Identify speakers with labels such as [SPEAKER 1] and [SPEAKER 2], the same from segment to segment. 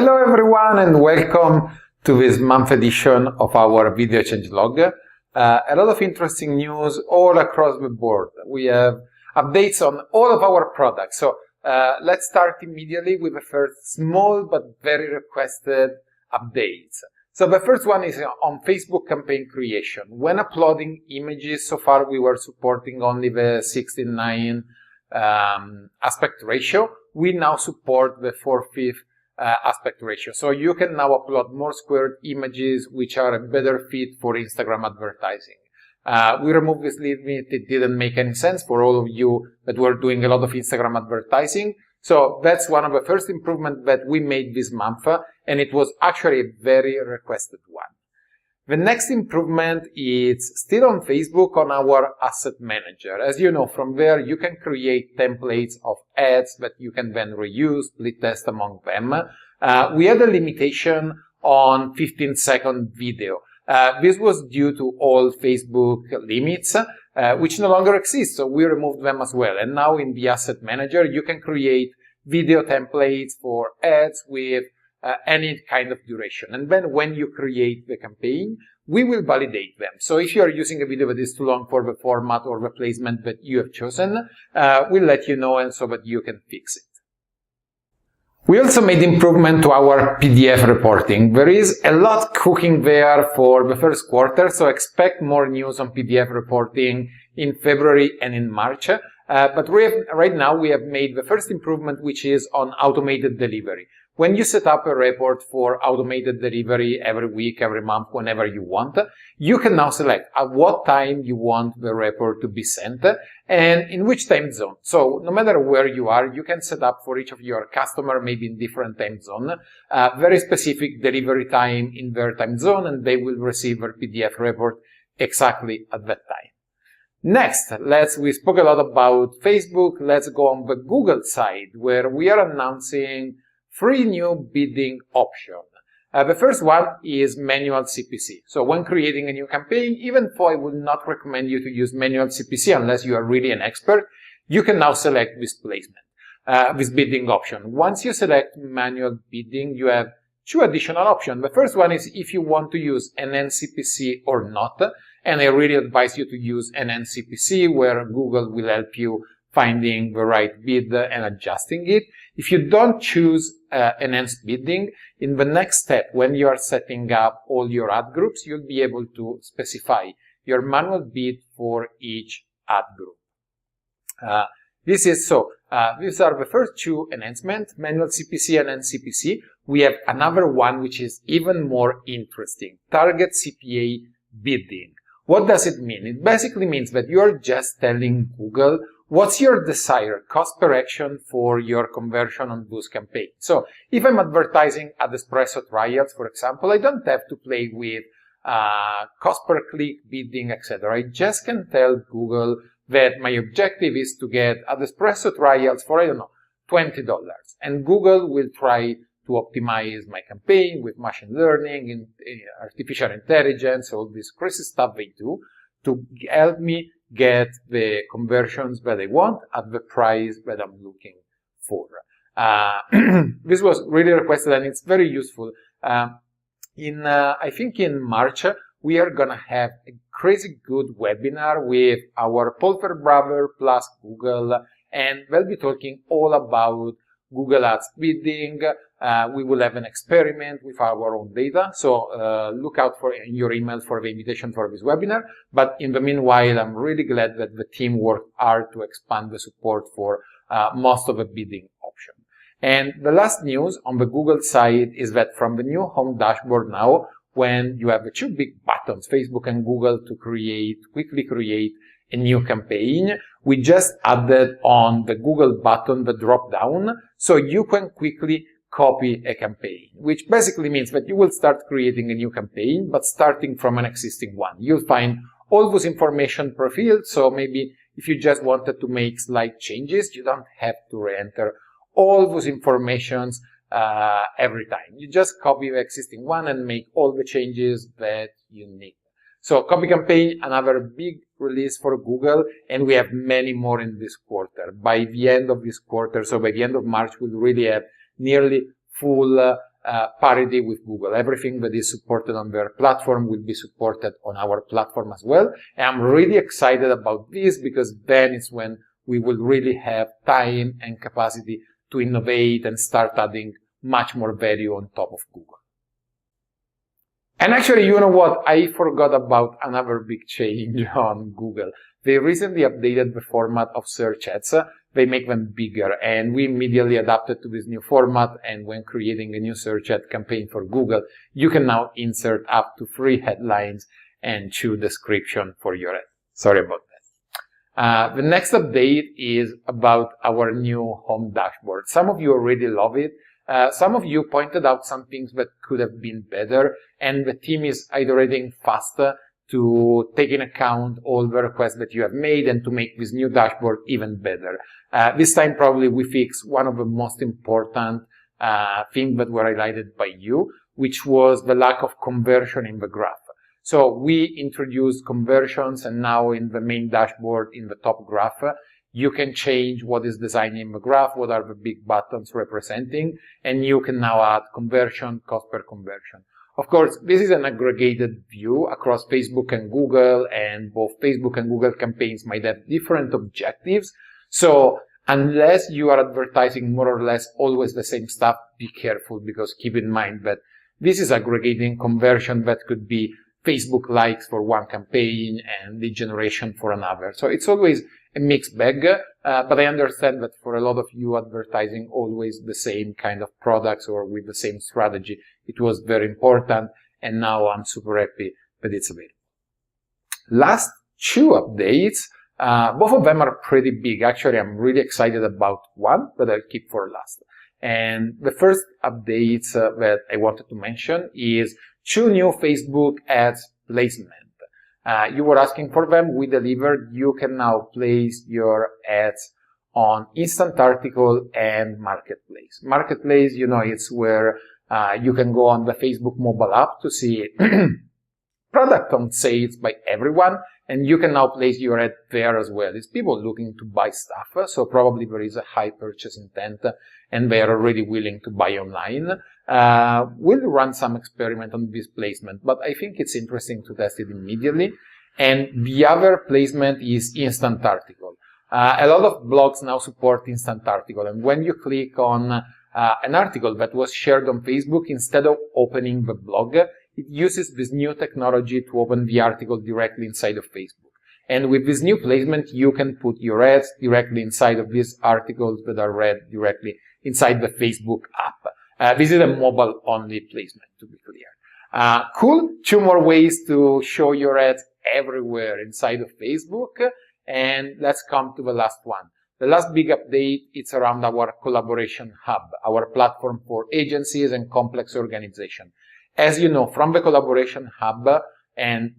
[SPEAKER 1] Hello everyone and welcome to this month edition of our video changelog. A lot of interesting news all across the board. We have updates on all of our products. So let's start immediately with the first small but very requested updates. So the first one is on Facebook campaign creation. When uploading images, so far we were supporting only the 16:9 aspect ratio. We now support the 4:5 aspect ratio. So you can now upload more squared images, which are a better fit for Instagram advertising. We removed this limit. It didn't make any sense for all of you that were doing a lot of Instagram advertising. So that's one of the first improvements that we made this month, and it was actually a very requested one. The next improvement is still on Facebook on our asset manager. As you know, from there you can create templates of ads that you can then reuse, split test among them. We had a limitation on 15-second video. This was due to all Facebook limits, which no longer exist, so we removed them as well. And now in the asset manager you can create video templates for ads with any kind of duration. And then when you create the campaign, we will validate them. So if you are using a video that is too long for the format or the placement that you have chosen, we'll let you know and so that you can fix it. We also made improvement to our PDF reporting. There is a lot cooking there for the first quarter, so expect more news on PDF reporting in February and in March. But right now we have made the first improvement, which is on automated delivery. When you set up a report for automated delivery every week, every month, whenever you want, you can now select at what time you want the report to be sent and in which time zone. So no matter where you are, you can set up for each of your customer, maybe in different time zone, very specific delivery time in their time zone, and they will receive their PDF report exactly at that time. Next, we spoke a lot about Facebook. Let's go on the Google side, where we are announcing 3 new bidding options. The first one is manual CPC. So when creating a new campaign, even though I would not recommend you to use manual CPC unless you are really an expert, you can now select this placement, this bidding option. Once you select manual bidding, you have 2 additional options. The first one is if you want to use enhanced CPC or not. And I really advise you to use enhanced CPC, where Google will help you finding the right bid and adjusting it. If you don't choose enhanced bidding, in the next step, when you are setting up all your ad groups, you'll be able to specify your manual bid for each ad group. These are the first 2 enhancements, manual CPC and enhanced CPC. We have another one which is even more interesting, Target CPA bidding. What does it mean? It basically means that you are just telling Google what's your desired cost per action for your conversion on those campaigns. So if I'm advertising AdEspresso trials, for example, I don't have to play with cost per click, bidding, etc. I just can tell Google that my objective is to get AdEspresso trials for, I don't know, $20. And Google will try to optimize my campaign with machine learning and artificial intelligence, all this crazy stuff they do to help me get the conversions that I want at the price that I'm looking for. This was really requested and it's very useful. I think in March, we are gonna have a crazy good webinar with our Polfer brother plus Google, and we'll be talking all about Google Ads bidding. We will have an experiment with our own data, so look out in your email for the invitation for this webinar. But in the meanwhile, I'm really glad that the team worked hard to expand the support for most of the bidding options. And the last news on the Google side is that from the new home dashboard now, when you have the 2 big buttons, Facebook and Google, to quickly create a new campaign, we just added on the Google button the drop down, so you can quickly copy a campaign, which basically means that you will start creating a new campaign, but starting from an existing one. You'll find all those information per field, so maybe if you just wanted to make slight changes, you don't have to re-enter all those informations every time. You just copy the existing one and make all the changes that you need. So copy campaign, another big release for Google, and we have many more in this quarter. By the end of this quarter, so by the end of March, we'll really have nearly full parity with Google. Everything that is supported on their platform will be supported on our platform as well. And I'm really excited about this because then it's when we will really have time and capacity to innovate and start adding much more value on top of Google. And actually, you know what? I forgot about another big change on Google. They recently updated the format of search ads. They make them bigger, and we immediately adapted to this new format. And when creating a new search ad campaign for Google, you can now insert up to 3 headlines and 2 description for your ad. Sorry about that. The next update is about our new home dashboard. Some of you already love it. Some of you pointed out some things that could have been better, and the team is iterating faster to take in account all the requests that you have made and to make this new dashboard even better. This time probably we fix one of the most important things that were highlighted by you, which was the lack of conversion in the graph. So we introduced conversions, and now in the main dashboard in the top graph, you can change what is designed in the graph, what are the big buttons representing, and you can now add conversion, cost per conversion. Of course, this is an aggregated view across Facebook and Google, and both Facebook and Google campaigns might have different objectives. So unless you are advertising more or less always the same stuff, be careful, because keep in mind that this is aggregating conversion that could be Facebook likes for one campaign and lead generation for another. So it's always a mixed bag, but I understand that for a lot of you advertising always the same kind of products or with the same strategy, it was very important, and now I'm super happy that it's available. Last 2 updates, both of them are pretty big. Actually, I'm really excited about one, but I'll keep for last. And the first updates that I wanted to mention is 2 new Facebook ads placement. You were asking for them, we delivered. You can now place your ads on Instant Article and Marketplace. Marketplace, you know, it's where you can go on the Facebook mobile app to see product on sales by everyone, and you can now place your ad there as well. It's people looking to buy stuff, so probably there is a high purchase intent and they are already willing to buy online. We'll run some experiment on this placement, but I think it's interesting to test it immediately. And the other placement is Instant Article. A lot of blogs now support Instant Article, and when you click on an article that was shared on Facebook, instead of opening the blog, it uses this new technology to open the article directly inside of Facebook. And with this new placement, you can put your ads directly inside of these articles that are read directly inside the Facebook app. This is a mobile-only placement, to be clear. Cool. 2 more ways to show your ads everywhere inside of Facebook. And let's come to the last one. The last big update, it's around our collaboration hub, our platform for agencies and complex organizations. As you know, from the collaboration hub and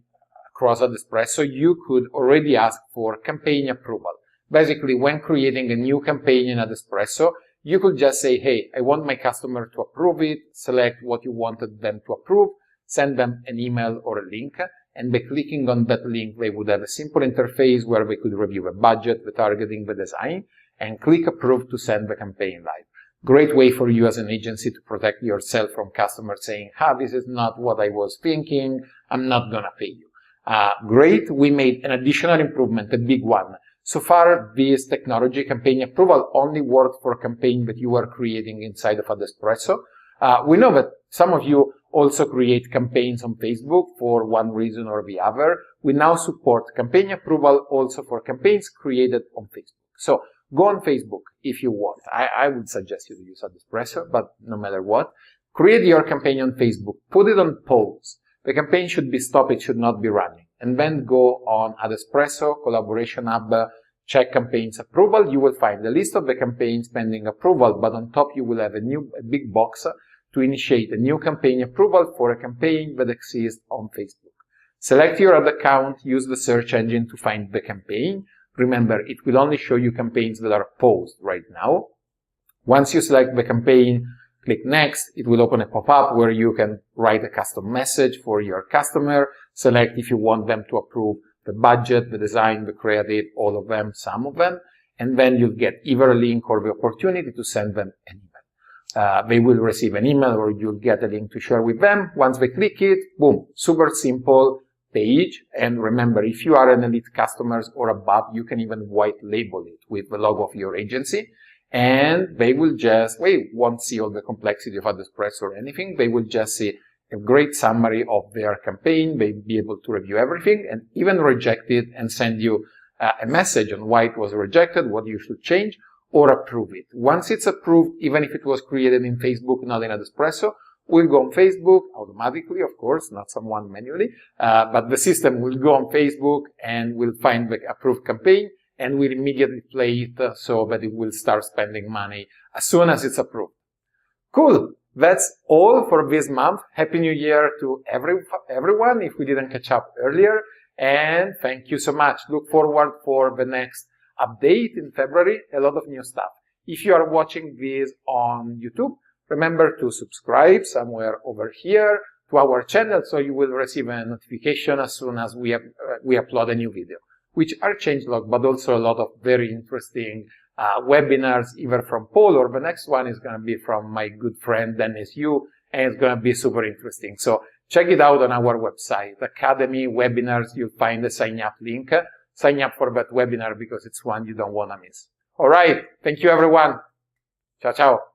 [SPEAKER 1] across AdEspresso, you could already ask for campaign approval. Basically, when creating a new campaign in AdEspresso, you could just say, hey, I want my customer to approve it, select what you wanted them to approve, send them an email or a link, and by clicking on that link, they would have a simple interface where they could review the budget, the targeting, the design, and click approve to send the campaign live. Great way for you as an agency to protect yourself from customers saying, this is not what I was thinking, I'm not gonna pay you. Great, we made an additional improvement, a big one. So far, this technology, campaign approval, only worked for a campaign that you are creating inside of AdEspresso. We know that some of you also create campaigns on Facebook for one reason or the other. We now support campaign approval also for campaigns created on Facebook. So go on Facebook if you want. I would suggest you to use AdEspresso, but no matter what, create your campaign on Facebook, put it on pause. The campaign should be stopped, it should not be running. And then go on AdEspresso, Collaboration Hub, check campaigns approval. You will find the list of the campaigns pending approval, but on top you will have a big box to initiate a new campaign approval for a campaign that exists on Facebook. Select your ad account, use the search engine to find the campaign. Remember, it will only show you campaigns that are paused right now. Once you select the campaign, click Next. It will open a pop-up where you can write a custom message for your customer. Select if you want them to approve the budget, the design, the creative, all of them, some of them. And then you'll get either a link or the opportunity to send them an email. they will receive an email or you'll get a link to share with them. Once they click it, boom, super simple page. And remember, if you are an elite customers or above, you can even white label it with the logo of your agency. And they won't see all the complexity of AdEspresso or anything. They will just see a great summary of their campaign. They'll be able to review everything and even reject it and send you a message on why it was rejected, what you should change, or approve it. Once it's approved, even if it was created in Facebook, not in AdEspresso, we'll go on Facebook automatically, of course, not someone manually, but the system will go on Facebook and will find the approved campaign and will immediately play it so that it will start spending money as soon as it's approved. Cool. That's all for this month. Happy New Year to everyone if we didn't catch up earlier. And thank you so much. Look forward for the next update in February. A lot of new stuff. If you are watching this on YouTube, remember to subscribe somewhere over here to our channel so you will receive a notification as soon as we upload a new video, which are Changelog, but also a lot of very interesting webinars, either from Paul or the next one is going to be from my good friend Dennis Yu, and it's going to be super interesting. So check it out on our website, Academy Webinars. You'll find the sign up link. Sign up for that webinar because it's one you don't want to miss. All right. Thank you, everyone. Ciao, ciao.